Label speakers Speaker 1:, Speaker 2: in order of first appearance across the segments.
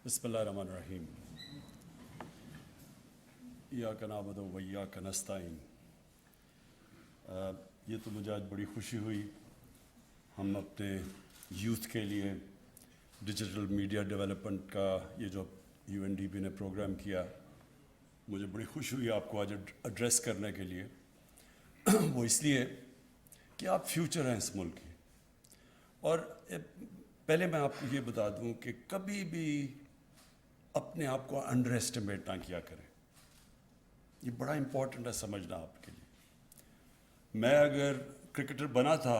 Speaker 1: بسم اللہ الرحمن الرحیم ایاک نعبد و ایاک نستعین۔ یہ تو مجھے آج بڑی خوشی ہوئی، ہم اپنے یوتھ کے لیے ڈیجیٹل میڈیا ڈیولپمنٹ کا یہ جو UNDP نے پروگرام کیا، مجھے بڑی خوشی ہوئی آپ کو آج ایڈریس کرنے کے لیے۔ وہ اس لیے کہ آپ فیوچر ہیں اس ملک کی، اور پہلے میں آپ کو یہ بتا دوں کہ کبھی بھی اپنے آپ کو انڈر ایسٹیمیٹ نہ کیا کریں، یہ بڑا امپورٹنٹ ہے سمجھنا آپ کے لیے۔ میں اگر کرکٹر بنا تھا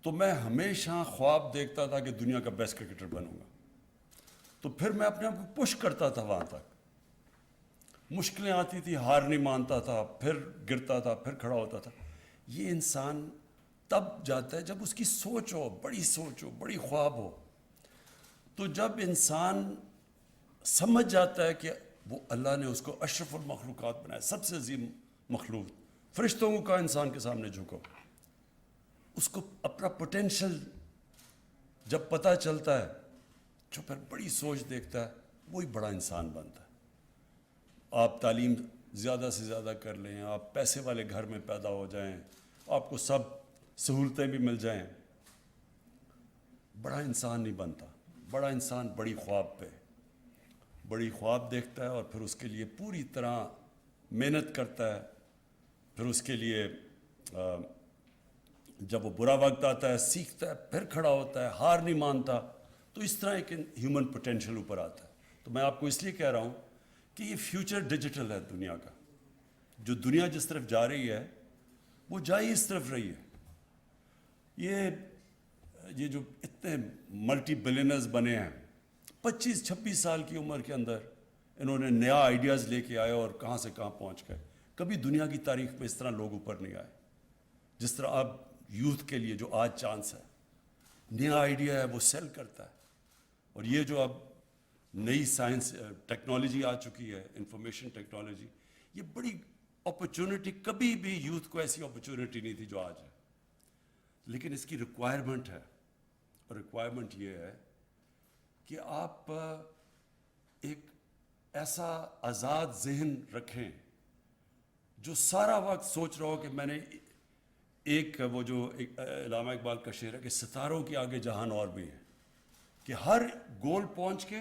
Speaker 1: تو میں ہمیشہ خواب دیکھتا تھا کہ دنیا کا بیسٹ کرکٹر بنوں گا، تو پھر میں اپنے آپ کو پش کرتا تھا وہاں تک، مشکلیں آتی تھی، ہار نہیں مانتا تھا، پھر گرتا تھا، پھر کھڑا ہوتا تھا۔ یہ انسان تب جاتا ہے جب اس کی سوچ ہو، بڑی خواب ہو۔ تو جب انسان سمجھ جاتا ہے کہ وہ اللہ نے اس کو اشرف المخلوقات بنایا، سب سے عظیم مخلوق، فرشتوں کو کہا انسان کے سامنے جھکو، اس کو اپنا پوٹینشل جب پتہ چلتا ہے، جو پھر بڑی سوچ دیکھتا ہے، وہی بڑا انسان بنتا ہے۔ آپ تعلیم زیادہ سے زیادہ کر لیں، آپ پیسے والے گھر میں پیدا ہو جائیں، آپ کو سب سہولتیں بھی مل جائیں، بڑا انسان نہیں بنتا۔ بڑا انسان بڑی خواب دیکھتا ہے، اور پھر اس کے لیے پوری طرح محنت کرتا ہے، پھر اس کے لیے جب وہ برا وقت آتا ہے سیکھتا ہے، پھر کھڑا ہوتا ہے، ہار نہیں مانتا۔ تو اس طرح ایک ہیومن پوٹینشل اوپر آتا ہے۔ تو میں آپ کو اس لیے کہہ رہا ہوں کہ یہ فیوچر ڈیجیٹل ہے دنیا کا، جو دنیا جس طرف جا رہی ہے وہ جا ہی اس طرف رہی ہے۔ یہ جو اتنے ملٹی بلینرز بنے ہیں، 25-26 سال کی عمر کے اندر انہوں نے نیا آئیڈیاز لے کے آئے اور کہاں سے کہاں پہنچ گئے۔ کبھی دنیا کی تاریخ میں اس طرح لوگ اوپر نہیں آئے جس طرح اب یوتھ کے لیے جو آج چانس ہے، نیا آئیڈیا ہے وہ سیل کرتا ہے۔ اور یہ جو اب نئی سائنس ٹیکنالوجی آ چکی ہے، انفارمیشن ٹیکنالوجی، یہ بڑی اپرچونٹی، کبھی بھی یوتھ کو ایسی اپرچونٹی نہیں تھی جو آج ہے، لیکن اس کی ریکوائرمنٹ ہے۔ اور ریکوائرمنٹ یہ ہے کہ آپ ایک ایسا آزاد ذہن رکھیں جو سارا وقت سوچ رہا ہو کہ میں نے وہ جو علامہ اقبال کا شعر ہے کہ ستاروں کے آگے جہان اور بھی ہے، کہ ہر گول پہنچ کے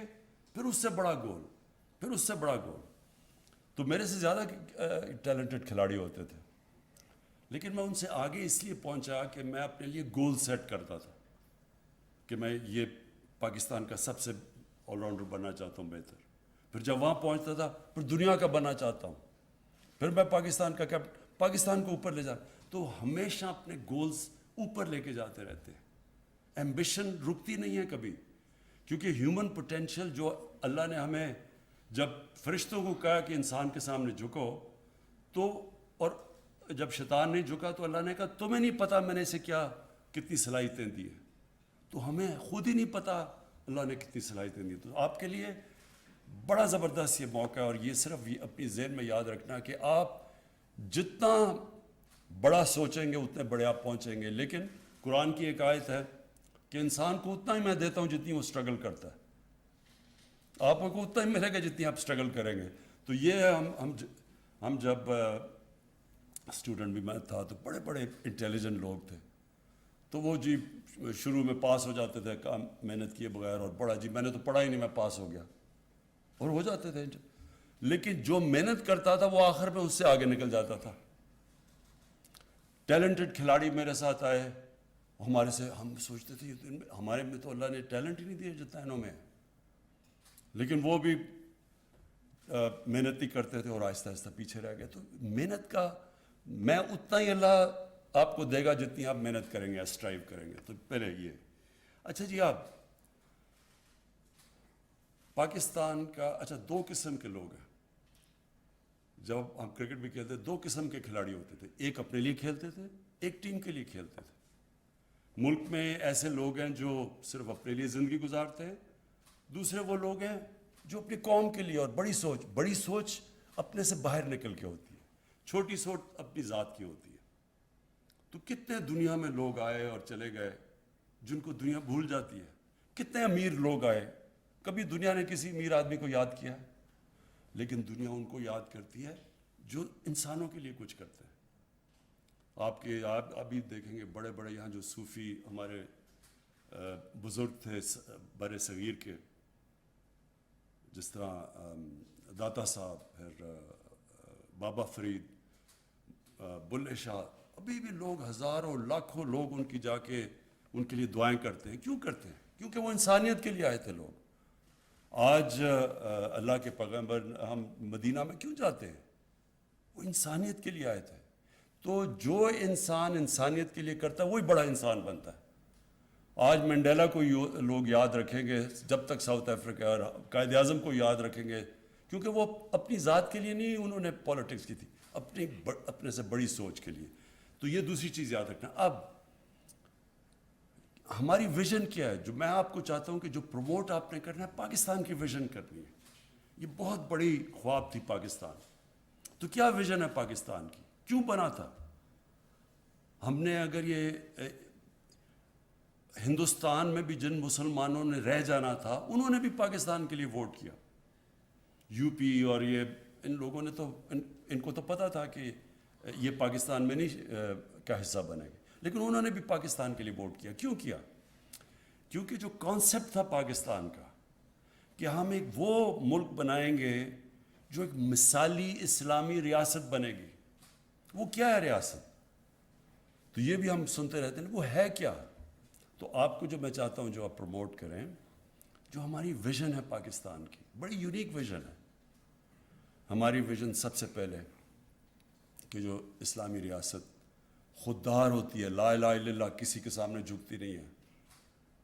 Speaker 1: پھر اس سے بڑا گول، پھر اس سے بڑا گول۔ تو میرے سے زیادہ ٹیلنٹڈ کھلاڑی ہوتے تھے، لیکن میں ان سے آگے اس لیے پہنچا کہ میں اپنے لیے گول سیٹ کرتا تھا کہ میں یہ پاکستان کا سب سے آل راؤنڈر بننا چاہتا ہوں بہتر۔ پھر جب وہاں پہنچتا تھا پھر دنیا کا بننا چاہتا ہوں، پھر میں پاکستان کا پاکستان کو اوپر لے جا۔ تو ہمیشہ اپنے گولز اوپر لے کے جاتے رہتے ہیں، ایمبیشن رکتی نہیں ہے کبھی، کیونکہ ہیومن پوٹینشل جو اللہ نے ہمیں، جب فرشتوں کو کہا کہ انسان کے سامنے جھکو، تو اور جب شیطان نہیں جھکا تو اللہ نے کہا تمہیں نہیں پتا میں نے اسے کتنی صلاحیتیں دی ہیں۔ تو ہمیں خود ہی نہیں پتا اللہ نے کتنی صلاحیتیں دی۔ تو آپ کے لیے بڑا زبردست یہ موقع ہے، اور یہ صرف اپنی ذہن میں یاد رکھنا کہ آپ جتنا بڑا سوچیں گے اتنے بڑے آپ پہنچیں گے۔ لیکن قرآن کی ایک آیت ہے کہ انسان کو اتنا ہی میں دیتا ہوں جتنی وہ سٹرگل کرتا ہے، آپ کو اتنا ہی ملے گا جتنی آپ سٹرگل کریں گے۔ تو یہ ہم جب اسٹوڈنٹ بھی میں تھا تو بڑے بڑے انٹیلیجنٹ لوگ تھے، تو وہ جی شروع میں پاس ہو جاتے تھے کام محنت کیے بغیر، اور بڑا جی میں نے تو پڑھا ہی نہیں، میں پاس ہو گیا، اور ہو جاتے تھے۔ لیکن جو محنت کرتا تھا وہ آخر میں اس سے آگے نکل جاتا تھا۔ ٹیلنٹڈ کھلاڑی میرے ساتھ آئے، ہمارے سے ہم سوچتے تھے ہمارے میں تو اللہ نے ٹیلنٹ ہی نہیں دیا جتنا انہوں میں ہے، لیکن وہ بھی محنت نہیں کرتے تھے اور آہستہ آہستہ پیچھے رہ گئے۔ تو محنت کا میں اتنا ہی اللہ آپ کو دے گا جتنی آپ محنت کریں گے، اسٹرائیو کریں گے۔ تو پہلے یہ اچھا جی، آپ پاکستان کا دو قسم کے لوگ ہیں۔ جب ہم کرکٹ بھی کھیلتے دو قسم کے کھلاڑی ہوتے تھے، ایک اپنے لیے کھیلتے تھے، ایک ٹیم کے لیے کھیلتے تھے۔ ملک میں ایسے لوگ ہیں جو صرف اپنے لیے زندگی گزارتے ہیں، دوسرے وہ لوگ ہیں جو اپنی قوم کے لیے، اور بڑی سوچ اپنے سے باہر نکل کے ہوتی ہے، چھوٹی سوچ اپنی ذات کی ہوتی ہے۔ تو کتنے دنیا میں لوگ آئے اور چلے گئے جن کو دنیا بھول جاتی ہے، کتنے امیر لوگ آئے کبھی دنیا نے کسی امیر آدمی کو یاد کیا ہے؟ لیکن دنیا ان کو یاد کرتی ہے جو انسانوں کے لیے کچھ کرتے ہیں. آپ ابھی دیکھیں گے بڑے بڑے یہاں جو صوفی ہمارے بزرگ تھے بر صغیر کے، جس طرح داتا صاحب، پھر بابا فرید، بلے شاہ، ابھی بھی لوگ ہزاروں لاکھوں لوگ ان کی جا کے ان کے لیے دعائیں کرتے ہیں. کیوں کرتے ہیں؟ کیونکہ وہ انسانیت کے لیے آئے تھے لوگ. آج اللہ کے پیغمبر ہم مدینہ میں کیوں جاتے ہیں؟ وہ انسانیت کے لیے آئے تھے. تو جو انسان انسانیت کے لیے کرتا ہے وہی بڑا انسان بنتا ہے. آج منڈیلا کو لوگ یاد رکھیں گے جب تک ساؤتھ افریقہ، اور قائد اعظم کو یاد رکھیں گے کیونکہ وہ اپنی ذات کے لیے نہیں انہوں نے پالیٹکس کی تھی، اپنے سے بڑی سوچ کے لیے. تو یہ دوسری چیز یاد رکھنا. اب ہماری ویژن کیا ہے؟ جو میں آپ کو چاہتا ہوں کہ جو پروموٹ آپ نے کرنا ہے، پاکستان کی ویژن کرنی ہے. یہ بہت بڑی خواب تھی پاکستان. تو کیا ویژن ہے پاکستان کی؟ کیوں بنا تھا؟ ہم نے اگر یہ ہندوستان میں بھی جن مسلمانوں نے رہ جانا تھا انہوں نے بھی پاکستان کے لیے ووٹ کیا. یو پی اور یہ ان لوگوں نے تو ان کو تو پتہ تھا کہ یہ پاکستان میں نہیں کا حصہ بنے گا، لیکن انہوں نے بھی پاکستان کے لیے ووٹ کیا. کیوں کیا؟ کیونکہ جو کانسیپٹ تھا پاکستان کا کہ ہم ایک وہ ملک بنائیں گے جو ایک مثالی اسلامی ریاست بنے گی. وہ کیا ہے ریاست؟ تو یہ بھی ہم سنتے رہتے ہیں، وہ ہے کیا؟ تو آپ کو جو میں چاہتا ہوں جو آپ پروموٹ کریں، جو ہماری ویژن ہے پاکستان کی، بڑی یونیک ویژن ہے. ہماری ویژن سب سے پہلے کہ جو اسلامی ریاست خوددار ہوتی ہے، لا الہ الا اللہ، کسی کے سامنے جھکتی نہیں ہے.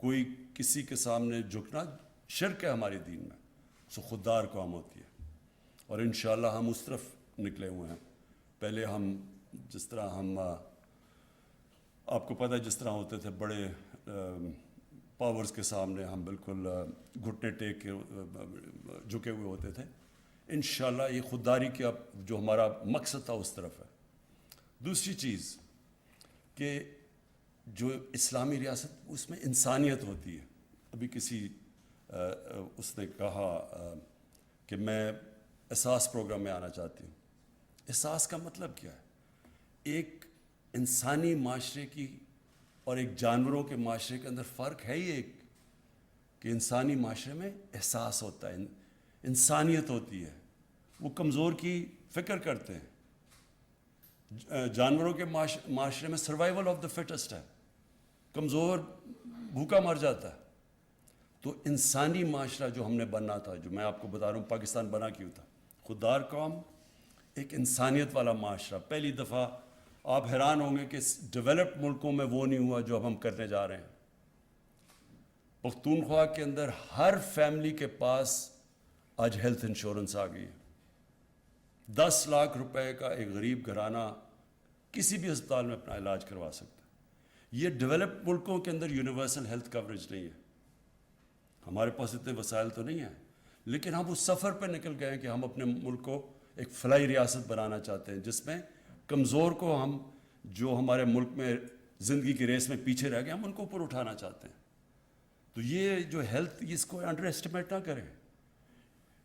Speaker 1: کوئی کسی کے سامنے جھکنا شرک ہے ہمارے دین میں. سو خوددار قوم ہوتی ہے، اور انشاءاللہ ہم اس طرف نکلے ہوئے ہیں. پہلے ہم جس طرح ہم آپ کو پتہ ہے جس طرح ہوتے تھے بڑے پاورز کے سامنے ہم بالکل گھٹنے ٹیک کے جھکے ہوئے ہوتے تھے. انشاءاللہ یہ خودداری کا جو ہمارا مقصد تھا اس طرف ہے. دوسری چیز کہ جو اسلامی ریاست اس میں انسانیت ہوتی ہے. ابھی کسی اس نے کہا کہ میں احساس پروگرام میں آنا چاہتی ہوں. احساس کا مطلب کیا ہے؟ ایک انسانی معاشرے کی اور ایک جانوروں کے معاشرے کے اندر فرق ہے ہی ایک کہ انسانی معاشرے میں احساس ہوتا ہے، انسانیت ہوتی ہے. وہ کمزور کی فکر کرتے ہیں. جانوروں کے معاشرے میں سروائیول آف دا فٹسٹ ہے، کمزور بھوکا مر جاتا ہے. تو انسانی معاشرہ جو ہم نے بننا تھا، جو میں آپ کو بتا رہا ہوں پاکستان بنا کیوں تھا، خوددار قوم، ایک انسانیت والا معاشرہ. پہلی دفعہ آپ حیران ہوں گے کہ ڈیولپڈ ملکوں میں وہ نہیں ہوا جو اب ہم کرنے جا رہے ہیں. پختونخوا کے اندر ہر فیملی کے پاس آج ہیلتھ انشورنس آ گئی ہے. 10 لاکھ روپے کا ایک غریب گھرانہ کسی بھی ہسپتال میں اپنا علاج کروا سکتا ہے. یہ ڈیولپڈ ملکوں کے اندر یونیورسل ہیلتھ کوریج نہیں ہے. ہمارے پاس اتنے وسائل تو نہیں ہیں، لیکن ہم اس سفر پہ نکل گئے ہیں کہ ہم اپنے ملک کو ایک فلاحی ریاست بنانا چاہتے ہیں جس میں کمزور کو ہم جو ہمارے ملک میں زندگی کی ریس میں پیچھے رہ گئے ہم ان کو اوپر اٹھانا چاہتے ہیں. تو یہ جو ہیلتھ، اس کو انڈر ایسٹیمیٹ نہ کریں.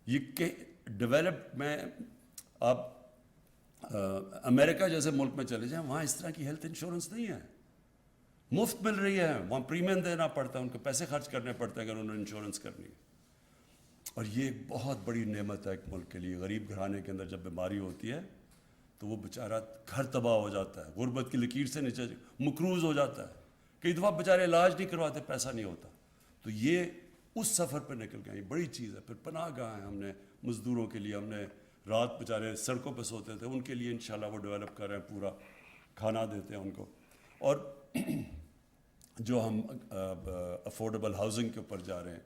Speaker 1: یہ کہ ڈیولپ میں آپ امریکہ جیسے ملک میں چلے جائیں، وہاں اس طرح کی ہیلتھ انشورنس نہیں ہے، مفت مل رہی ہے. وہاں پریمیم دینا پڑتا ہے، ان کو پیسے خرچ کرنے پڑتے ہیں اگر انہوں نے انشورنس کرنی ہے. اور یہ ایک بہت بڑی نعمت ہے ایک ملک کے لیے. غریب گھرانے کے اندر جب بیماری ہوتی ہے تو وہ بیچارہ گھر تباہ ہو جاتا ہے، غربت کی لکیر سے نیچے مقروض ہو جاتا ہے. کئی دفعہ بیچارے علاج نہیں کرواتے، پیسہ نہیں ہوتا. تو یہ اس سفر پہ نکل گئے، یہ بڑی چیز ہے. پھر پناہ گاہ ہیں، ہم نے مزدوروں کے لیے، ہم نے رات بیچارے سڑکوں پہ سوتے تھے، ان کے لیے انشاءاللہ وہ ڈیولپ کر رہے ہیں، پورا کھانا دیتے ہیں ان کو. اور جو ہم افورڈیبل ہاؤسنگ کے اوپر جا رہے ہیں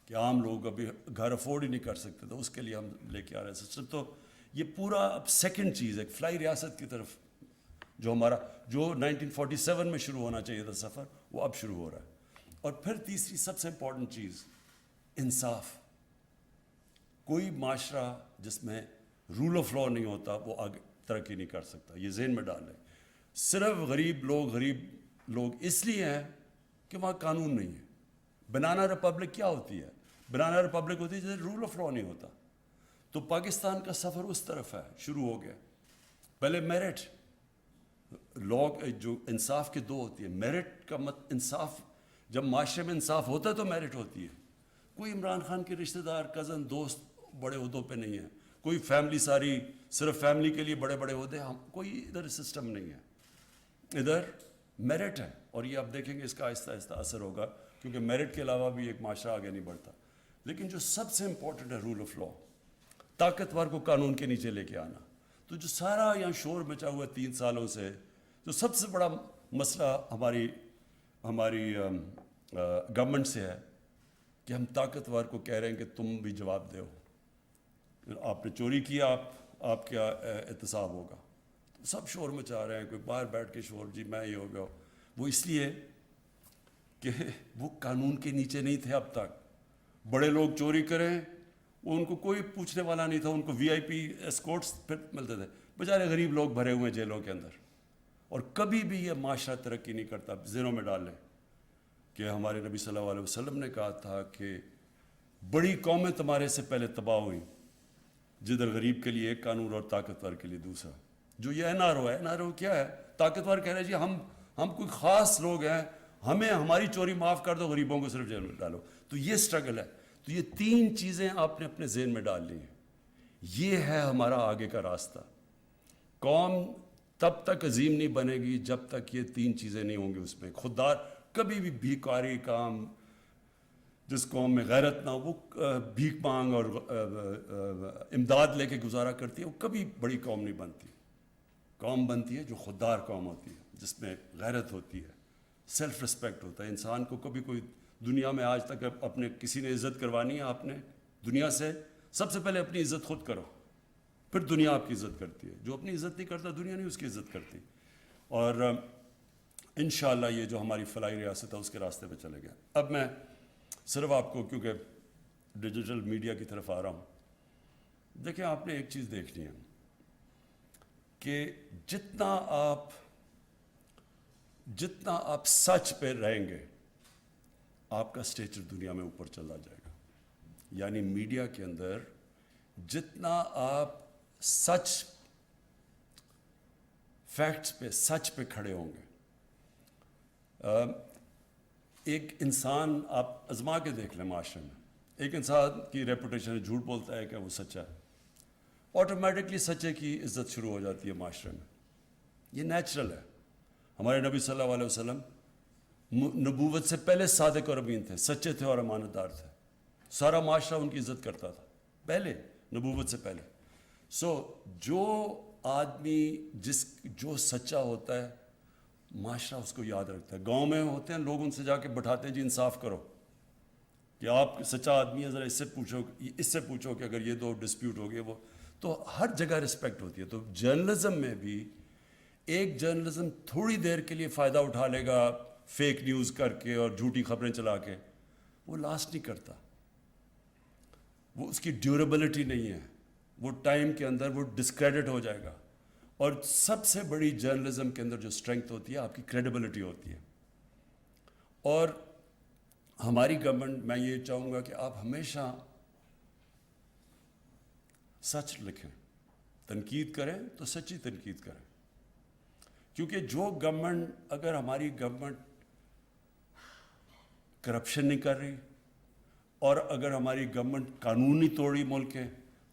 Speaker 1: کہ عام لوگ ابھی گھر افورڈ ہی نہیں کر سکتے، تو اس کے لیے ہم لے کے آ رہے ہیں سسٹم. تو یہ پورا اب سیکنڈ چیز ہے فلائی ریاست کی طرف، جو ہمارا جو 1947 میں شروع ہونا چاہیے تھا سفر، وہ اب شروع ہو رہا ہے. اور پھر تیسری سب سے امپورٹنٹ چیز انصاف. کوئی معاشرہ جس میں رول آف لا نہیں ہوتا وہ آگے ترقی نہیں کر سکتا. یہ ذہن میں ڈال لیں. صرف غریب لوگ اس لیے ہیں کہ وہاں قانون نہیں ہے. بنانا ریپبلک کیا ہوتی ہے؟ بنانا ریپبلک ہوتی ہے جیسے رول آف لا نہیں ہوتا. تو پاکستان کا سفر اس طرف ہے, شروع ہو گیا. پہلے میرٹ لا, جو انصاف کے دو ہوتی ہے. میرٹ کا انصاف, جب معاشرے میں انصاف ہوتا ہے تو میرٹ ہوتی ہے. کوئی عمران خان کے رشتہ دار, کزن, دوست بڑے عہدوں پہ نہیں ہے. کوئی فیملی ساری صرف فیملی کے لیے بڑے بڑے عہدے, ہم کوئی ادھر سسٹم نہیں ہے. ادھر میرٹ ہے, اور یہ آپ دیکھیں گے اس کا آہستہ آہستہ اثر ہوگا, کیونکہ میرٹ کے علاوہ بھی ایک معاشرہ آگے نہیں بڑھتا. لیکن جو سب سے امپورٹنٹ ہے رول آف لا, طاقتور کو قانون کے نیچے لے کے آنا. تو جو سارا یہاں شور مچا ہوا 3 سالوں سے, جو سب سے بڑا مسئلہ ہماری گورنمنٹ سے ہے کہ ہم طاقتور کو کہہ رہے ہیں کہ تم بھی جواب دو, آپ نے چوری کیا, آپ کیا احتساب ہوگا. تو سب شور مچا رہے ہیں, کوئی باہر بیٹھ کے شور, جی میں یہ ہو گیا. وہ اس لیے کہ وہ قانون کے نیچے نہیں تھے اب تک. بڑے لوگ چوری کریں, وہ ان کو کوئی پوچھنے والا نہیں تھا, ان کو وی آئی پی اسکورٹس پھر ملتے تھے. بیچارے غریب لوگ بھرے ہوئے جیلوں کے اندر. اور کبھی بھی یہ معاشرہ ترقی نہیں کرتا. ذہنوں میں ڈال لیں کہ ہمارے نبی صلی اللہ علیہ وسلم نے کہا تھا کہ بڑی قومیں تمہارے سے پہلے تباہ ہوئیں, جدھر غریب کے لیے ایک قانون اور طاقتور کے لیے دوسرا. جو یہ این آر او ہے, این آر او کیا ہے؟ طاقتور کہہ رہے ہیں جی ہم کوئی خاص لوگ ہیں, ہمیں ہماری چوری معاف کر دو, غریبوں کو صرف جیل میں ڈالو. تو یہ سٹرگل ہے. تو یہ 3 چیزیں آپ نے اپنے ذہن میں ڈال لی ہیں. یہ ہے ہمارا آگے کا راستہ. قوم تب تک عظیم نہیں بنے گی جب تک یہ 3 چیزیں نہیں ہوں گی اس میں. خوددار, کبھی بھی بھیکاری کام, جس قوم میں غیرت نہ ہو, وہ بھیک مانگ اور امداد لے کے گزارا کرتی ہے, وہ کبھی بڑی قوم نہیں بنتی. قوم بنتی ہے جو خوددار قوم ہوتی ہے, جس میں غیرت ہوتی ہے, سیلف رسپیکٹ ہوتا ہے. انسان کو کبھی کوئی دنیا میں آج تک اپنے کسی نے عزت کروانی ہے, آپ نے دنیا سے سب سے پہلے اپنی عزت خود کرو, پھر دنیا آپ کی عزت کرتی ہے. جو اپنی عزت نہیں کرتا, دنیا نہیں اس کی عزت کرتی. اور انشاءاللہ یہ جو ہماری فلاحی ریاست ہے اس کے راستے پہ چلے گئے. اب میں صرف آپ کو, کیونکہ ڈیجیٹل میڈیا کی طرف آ رہا ہوں, دیکھیں آپ نے ایک چیز دیکھنی ہے کہ جتنا آپ سچ پہ رہیں گے, آپ کا اسٹیچر دنیا میں اوپر چلا جائے گا. یعنی میڈیا کے اندر جتنا آپ فیکٹس پہ, سچ پہ کھڑے ہوں گے. ایک انسان, آپ آزما کے دیکھ لیں معاشرے میں, ایک انسان کی ریپوٹیشن ہے, جھوٹ بولتا ہے کہ وہ سچا ہے, آٹومیٹکلی سچے کی عزت شروع ہو جاتی ہے معاشرے میں. یہ نیچرل ہے. ہمارے نبی صلی اللہ علیہ وسلم نبوت سے پہلے صادق اور امین تھے, سچے تھے اور امانت دار تھے. سارا معاشرہ ان کی عزت کرتا تھا پہلے, نبوت سے پہلے. جو آدمی جو سچا ہوتا ہے, معاشرہ اس کو یاد رکھتا ہے. گاؤں میں ہوتے ہیں لوگ, ان سے جا کے بٹھاتے ہیں, جی انصاف کرو کہ آپ سچا آدمی ہے, ذرا اس سے پوچھو کہ اگر یہ 2 ڈسپیوٹ ہو گئے, وہ تو ہر جگہ رسپیکٹ ہوتی ہے. تو جرنلزم میں بھی ایک جرنلزم تھوڑی دیر کے لیے فائدہ اٹھا لے گا فیک نیوز کر کے اور جھوٹی خبریں چلا کے, وہ لاسٹ نہیں کرتا. وہ اس کی ڈیوریبلٹی نہیں ہے, وہ ٹائم کے اندر وہ ڈسکریڈٹ ہو جائے گا. اور سب سے بڑی جرنلزم کے اندر جو اسٹرینگتھ ہوتی ہے, آپ کی کریڈیبلٹی ہوتی ہے. اور ہماری گورنمنٹ, میں یہ چاہوں گا کہ آپ ہمیشہ سچ لکھیں, تنقید کریں تو سچی تنقید کریں. کیونکہ جو گورنمنٹ, اگر ہماری گورنمنٹ کرپشن نہیں کر رہی, اور اگر ہماری گورنمنٹ قانون نہیں توڑ رہی ملک کے,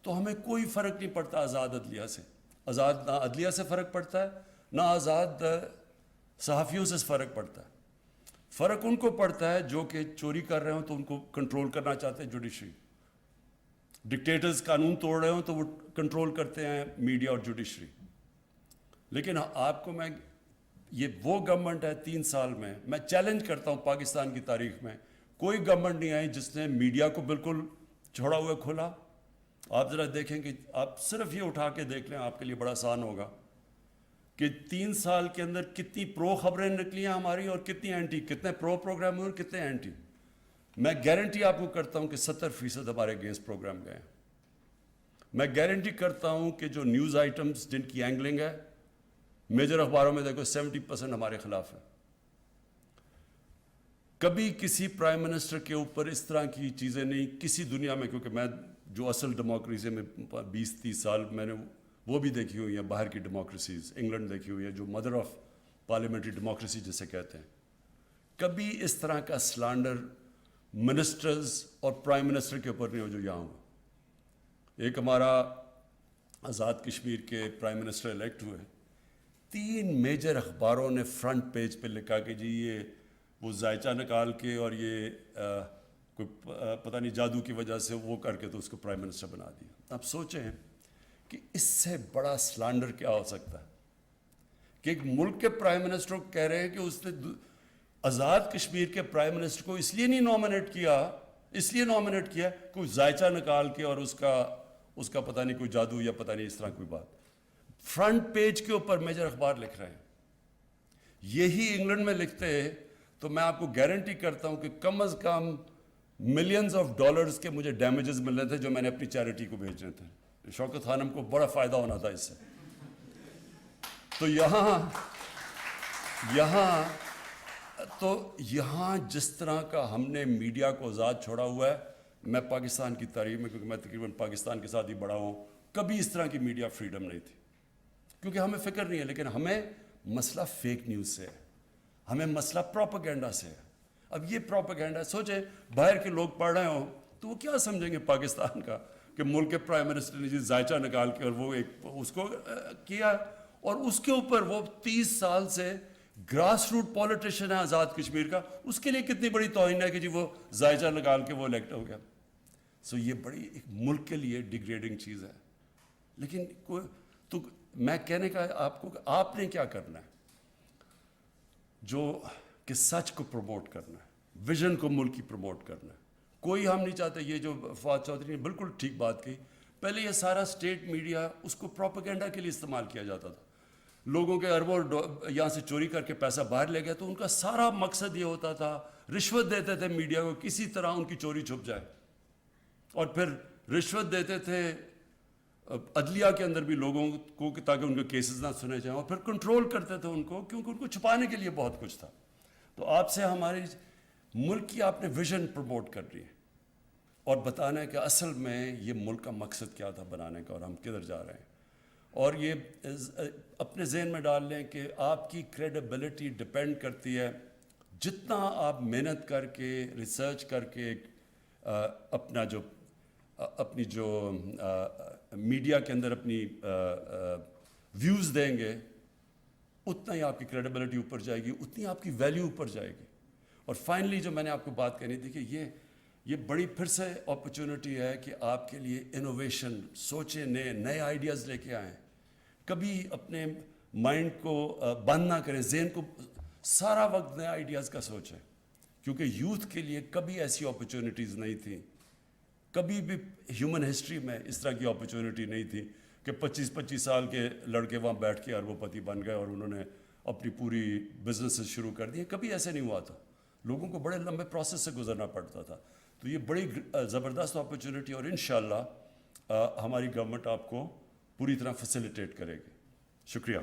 Speaker 1: تو ہمیں کوئی فرق نہیں پڑتا آزاد عدلیہ سے. نہ عدلیہ سے فرق پڑتا ہے, نہ آزاد صحافیوں سے فرق پڑتا ہے. فرق ان کو پڑتا ہے جو کہ چوری کر رہے ہوں تو ان کو کنٹرول کرنا چاہتے ہیں جوڈیشری. ڈکٹیٹرز قانون توڑ رہے ہوں تو وہ کنٹرول کرتے ہیں میڈیا اور جوڈیشری. لیکن آپ کو یہ وہ گورنمنٹ ہے 3 سال میں چیلنج کرتا ہوں, پاکستان کی تاریخ میں کوئی گورنمنٹ نہیں آئی جس نے میڈیا کو بالکل چھوڑا ہوا کھولا. آپ ذرا دیکھیں کہ آپ صرف یہ اٹھا کے دیکھ لیں, آپ کے لیے بڑا آسان ہوگا کہ 3 سال کے اندر کتنی پرو خبریں نکلی ہیں ہماری اور کتنی اینٹی, کتنے پرو پروگرام ہوئے اور کتنے اینٹی. میں گارنٹی آپ کو کرتا ہوں کہ 70% ہمارے اگینسٹ پروگرام گئے ہیں. میں گارنٹی کرتا ہوں کہ جو نیوز آئٹمس جن کی اینگلنگ ہے میجر اخباروں میں دیکھو 70% ہمارے خلاف ہے. کبھی کسی پرائم منسٹر کے اوپر اس طرح کی چیزیں نہیں کسی دنیا میں, کیونکہ میں جو اصل ڈیموکریسی میں 20-30 سال میں نے وہ بھی دیکھی ہوئی ہیں, باہر کی ڈیموکریسیز, انگلینڈ دیکھی ہوئی ہے جو مدر آف پارلیمنٹری ڈیموکریسی جسے کہتے ہیں, کبھی اس طرح کا سلانڈر منسٹرز اور پرائم منسٹر کے اوپر نہیں ہو جو یہاں ہوا. ایک ہمارا آزاد کشمیر کے پرائم منسٹر الیکٹ ہوئے, 3 میجر اخباروں نے فرنٹ پیج پہ لکھا کہ جی یہ وہ ذائچہ نکال کے اور یہ کوئی پتہ نہیں جادو کی وجہ سے وہ کر کے تو اس کو پرائم منسٹر بنا دیا. آپ سوچیں کہ اس سے بڑا سلانڈر کیا ہو سکتا ہے کہ ایک ملک کے پرائم منسٹر کو کہہ رہے ہیں کہ اس نے آزاد کشمیر کے پرائم منسٹر کو اس لیے نہیں نومینیٹ کیا کوئی ذائچہ نکال کے اور اس کا پتہ نہیں کوئی جادو یا پتہ نہیں اس طرح کوئی بات. فرنٹ پیج کے اوپر میجر اخبار لکھ رہے ہیں. یہی انگلینڈ میں لکھتے تو میں آپ کو گارنٹی کرتا ہوں کہ کم از کم ملینز آف ڈالرز کے مجھے ڈیمیجز مل رہے تھے جو میں نے اپنی چیریٹی کو بھیجنے تھے. شوکت خانم کو بڑا فائدہ ہونا تھا اس سے. تو یہاں جس طرح کا ہم نے میڈیا کو آزاد چھوڑا ہوا ہے, میں پاکستان کی تاریخ میں, کیونکہ میں تقریباً پاکستان کے ساتھ ہی بڑا ہوں, کبھی اس طرح کی میڈیا فریڈم نہیں تھی کیونکہ ہمیں فکر نہیں ہے. لیکن ہمیں مسئلہ فیک نیوز سے ہے, ہمیں مسئلہ پروپیگنڈا سے ہے. اب یہ پروپیگنڈا سوچیں باہر کے لوگ پڑھ رہے ہوں تو وہ کیا سمجھیں گے پاکستان کا کہ ملک کے پرائم منسٹر نے جی ذائچہ نکال کے اور وہ اس کو کیا, اور اس کے اوپر وہ 30 سال سے گراس روٹ پولیٹیشین ہے آزاد کشمیر کا, اس کے لیے کتنی بڑی توہین ہے کہ جی وہ ذائچہ نکال کے وہ الیکٹ ہو گیا. سو یہ بڑی ایک ملک کے لیے ڈیگریڈنگ چیز ہے. لیکن تو میں کہنے کا آپ کو کہ آپ نے کیا کرنا ہے, جو کہ سچ کو پروموٹ کرنا ہے, ویژن کو ملک کی پروموٹ کرنا ہے. کوئی ہم نہیں چاہتے, یہ جو فواد چودھری نے بالکل ٹھیک بات کی, پہلے یہ سارا اسٹیٹ میڈیا اس کو پروپیگنڈا کے لیے استعمال کیا جاتا تھا. لوگوں کے اربوں یہاں سے چوری کر کے پیسہ باہر لے گیا تو ان کا سارا مقصد یہ ہوتا تھا, رشوت دیتے تھے میڈیا کو کسی طرح ان کی چوری چھپ جائے, اور پھر رشوت دیتے تھے عدلیہ کے اندر بھی لوگوں کو تاکہ ان کے کیسز نہ سنے جائیں, اور پھر کنٹرول کرتے تھے ان کو کیونکہ ان کو چھپانے کے لیے بہت کچھ تھا. تو آپ سے ہماری ملک کی آپ نے ویژن پروموٹ کرنی ہے اور بتانا ہے کہ اصل میں یہ ملک کا مقصد کیا تھا بنانے کا اور ہم کدھر جا رہے ہیں. اور یہ اپنے ذہن میں ڈال لیں کہ آپ کی کریڈیبلٹی ڈپینڈ کرتی ہے جتنا آپ محنت کر کے ریسرچ کر کے اپنی جو میڈیا کے اندر اپنی ویوز دیں گے, اتنا ہی آپ کی کریڈیبلٹی اوپر جائے گی, اتنی آپ کی ویلیو اوپر جائے گی. اور فائنلی جو میں نے آپ کو بات کہنی تھی کہ یہ بڑی پھر سے اپرچونٹی ہے کہ آپ کے لیے انوویشن, سوچیں, نئے آئیڈیاز لے کے آئیں. کبھی اپنے مائنڈ کو بند نہ کریں, ذہن کو سارا وقت نئے آئیڈیاز کا سوچیں, کیونکہ یوتھ کے لیے کبھی ایسی اپرچونٹیز نہیں تھیں, کبھی بھی ہیومن ہسٹری میں اس طرح کی اپرچونٹی نہیں تھی کہ 25 سال کے لڑکے وہاں بیٹھ کے اربوں پتی بن گئے اور انہوں نے اپنی پوری بزنس شروع کر دیے. کبھی ایسے نہیں ہوا تھا, لوگوں کو بڑے لمبے پروسیس سے گزرنا پڑتا تھا. تو یہ بڑی زبردست اپرچونٹی, اور انشاءاللہ ہماری گورنمنٹ آپ کو پوری طرح فیسیلیٹیٹ کرے گی. شکریہ.